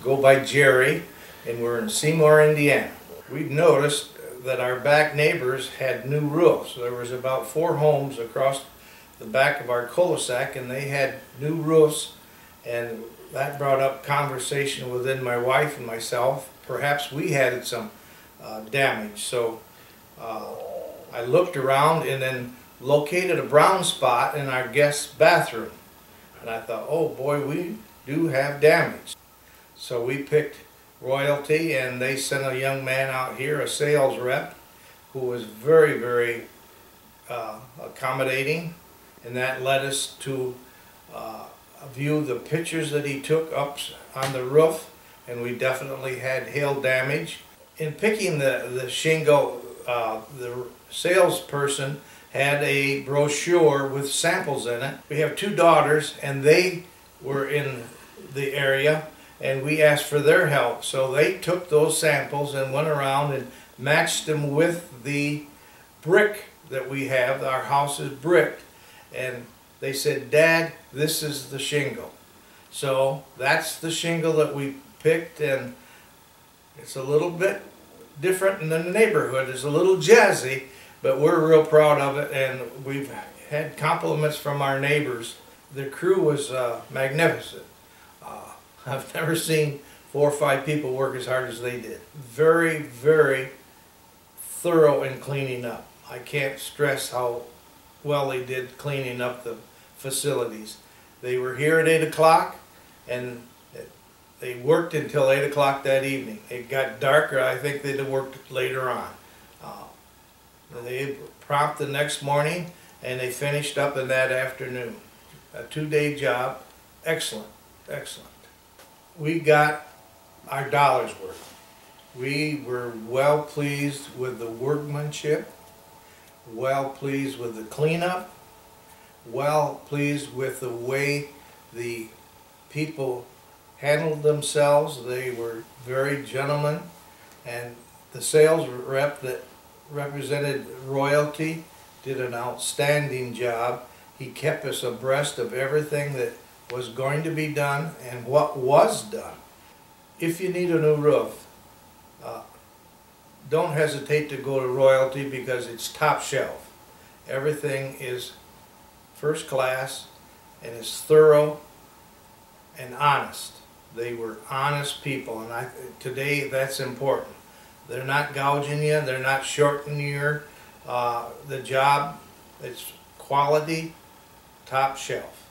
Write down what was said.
go by Jerry, and we're in Seymour, Indiana. We'd noticed that our back neighbors had new roofs. There was about 4 homes across the back of our cul-de-sac, and they had new roofs, and that brought up conversation within my wife and myself. Perhaps we had some damage. So I looked around and then located a brown spot in our guest's bathroom. And I thought, oh boy, we do have damage. So we picked Royalty, and they sent a young man out here, a sales rep, who was very, very accommodating. And that led us to view the pictures that he took up on the roof, and we definitely had hail damage. In picking the shingle, the salesperson had a brochure with samples in it. We have 2 daughters, and they were in the area, and we asked for their help. So they took those samples and went around and matched them with the brick that we have. Our house is bricked, and they said, "Dad, this is the shingle." So that's the shingle that we picked, and it's a little bit different in the neighborhood. It's a little jazzy, but we're real proud of it, and we've had compliments from our neighbors. The crew was magnificent. I've never seen 4 or 5 people work as hard as they did. Very, very thorough in cleaning up. I can't stress how well they did cleaning up the facilities. They were here at 8 o'clock, and they worked until 8 o'clock that evening. It got darker. I think they'd have worked later on. They prompt the next morning, and they finished up in that afternoon. A 2-day job. Excellent, excellent. We got our dollar's worth. We were well pleased with the workmanship, well pleased with the cleanup, well pleased with the way the people handled themselves. They were very gentlemen, and the sales rep that represented Royalty did an outstanding job. He kept us abreast of everything that was going to be done and what was done. If you need a new roof, don't hesitate to go to Royalty, because it's top shelf. Everything is first class, and it's thorough and honest. They were honest people, and today that's important. They're not gouging you, they're not shortening the job. It's quality, top shelf.